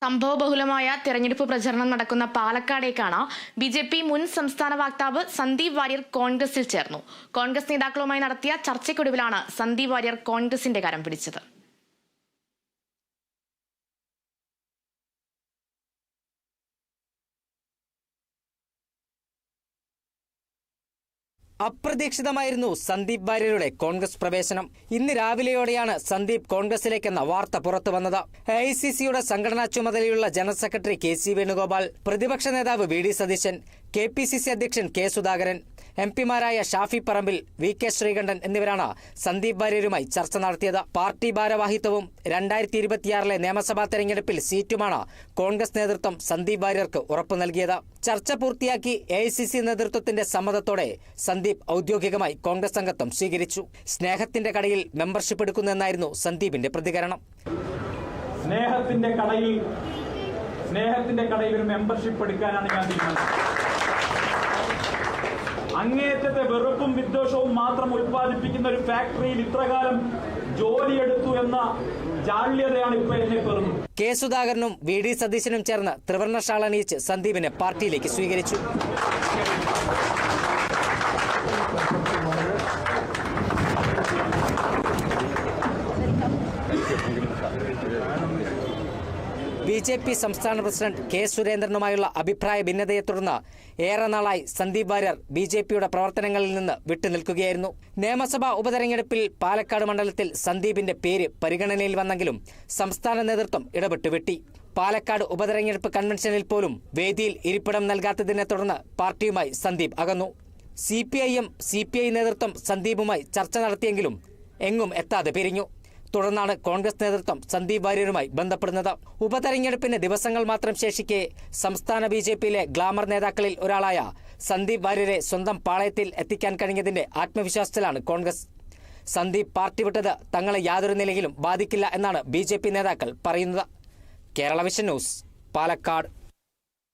സംഭവബഹുലമായ തെരഞ്ഞെടുപ്പ് പ്രചരണം നടക്കുന്ന പാലക്കാടേക്കാണ് ബി.ജെ.പി. മുൻ സംസ്ഥാന വക്താവ് സന്ദീപ് വാര്യർ കോൺഗ്രസിൽ ചേർന്നു. കോൺഗ്രസ് നേതാക്കളുമായി നടത്തിയ ചർച്ചയ്ക്കൊടുവിലാണ് സന്ദീപ് വാര്യർ കോൺഗ്രസിന്റെ കരം പിടിച്ചത്. അപ്രതീക്ഷിതമായിരുന്നു സന്ദീപ് വാര്യരുടെ കോൺഗ്രസ് പ്രവേശനം. ഇന്ന് രാവിലെയോടെയാണ് സന്ദീപ് കോൺഗ്രസിലേക്കെന്ന വാർത്ത പുറത്തു വന്നത്. എ.ഐ.സി.സിയുടെ സംഘടനാ ചുമതലയുള്ള ജനറൽ സെക്രട്ടറി കെ.സി. വേണുഗോപാൽ, പ്രതിപക്ഷ നേതാവ് വി.ഡി. സതീശൻ, കെ.പി.സി.സി അധ്യക്ഷൻ K. Sudhakaran, എം.പിമാരായ Shafi Parambil, V. K. Sreekandan എന്നിവരാണ് സന്ദീപ് വാര്യരുമായി ചർച്ച നടത്തിയത്. പാർട്ടി ഭാരവാഹിത്വവും 2026 നിയമസഭാ തെരഞ്ഞെടുപ്പിൽ സീറ്റുമാണ് കോൺഗ്രസ് നേതൃത്വം സന്ദീപ് വാര്യർക്ക് ഉറപ്പു നൽകിയത്. ചർച്ച പൂർത്തിയാക്കി എ.ഐ.സി.സി നേതൃത്വത്തിന്റെ സമ്മതത്തോടെ സന്ദീപ് ഔദ്യോഗികമായി കോൺഗ്രസ് അംഗത്വം സ്വീകരിച്ചു. സ്നേഹത്തിന്റെ കടയിൽ മെമ്പർഷിപ്പ് എടുക്കുന്നെന്നായിരുന്നു സന്ദീപിന്റെ പ്രതികരണം. സ്നേഹത്തിന്റെ കടയിൽ ഒരു മെമ്പർഷിപ്പ് എടുക്കാനാണ് ഞാൻ തീരുമാനിച്ചത്. അങ്ങേയറ്റത്തെ വെറുപ്പും വിദ്വേഷവും മാത്രം ഉത്പാദിപ്പിക്കുന്ന ഒരു ഫാക്ടറിയിൽ ഇത്രകാലം ജോലിയെടുത്തു എന്ന ജാള്യതയാണ് ഇപ്പോൾ എന്നെ പെറുന്നത്. കെ. സുധാകരനും വി. ഡി. സതീശനും ചേർന്ന് ത്രിവർണ്ണ ഷാൾ അണിയിച്ച് സന്ദീപിനെ പാർട്ടിയിലേക്ക് സ്വീകരിച്ചു. ബി.ജെ.പി. സംസ്ഥാന പ്രസിഡന്റ് കെ. സുരേന്ദ്രനുമായുള്ള അഭിപ്രായ ഭിന്നതയെ തുടർന്ന് ഏറെ നാളായി സന്ദീപ് വാര്യർ ബി.ജെ.പിയുടെ പ്രവർത്തനങ്ങളിൽ നിന്ന് വിട്ടുനിൽക്കുകയായിരുന്നു. നിയമസഭാ ഉപതെരഞ്ഞെടുപ്പിൽ പാലക്കാട് മണ്ഡലത്തിൽ സന്ദീപിന്റെ പേര് പരിഗണനയിൽ വന്നെങ്കിലും സംസ്ഥാന നേതൃത്വം ഇടപെട്ട് വെട്ടി. പാലക്കാട് ഉപതെരഞ്ഞെടുപ്പ് കൺവെൻഷനിൽ പോലും വേദിയിൽ ഇരിപ്പിടം നൽകാത്തതിനെ തുടർന്ന് പാർട്ടിയുമായി സന്ദീപ് അകന്നു. CPI-എം CPI നേതൃത്വം സന്ദീപുമായി ചർച്ച നടത്തിയെങ്കിലും എങ്ങും എത്താതെ പിരിഞ്ഞു. തുടർന്നാണ് കോൺഗ്രസ് നേതൃത്വം സന്ദീപ് വാര്യരുമായി ബന്ധപ്പെടുന്നത്. ഉപതെരഞ്ഞെടുപ്പിന് ദിവസങ്ങൾ മാത്രം ശേഷിക്കെ സംസ്ഥാന ബി.ജെ.പിയിലെ ഗ്ലാമർ നേതാക്കളിൽ ഒരാളായ സന്ദീപ് വാര്യരെ സ്വന്തം പാളയത്തിൽ എത്തിക്കാൻ കഴിഞ്ഞതിന്റെ ആത്മവിശ്വാസത്തിലാണ് കോൺഗ്രസ്. സന്ദീപ് പാർട്ടി വിട്ടത് തങ്ങളെ യാതൊരു നിലയിലും ബാധിക്കില്ല എന്നാണ് ബി.ജെ.പി നേതാക്കൾ പറയുന്നത്. Kerala vision news, Palakkad.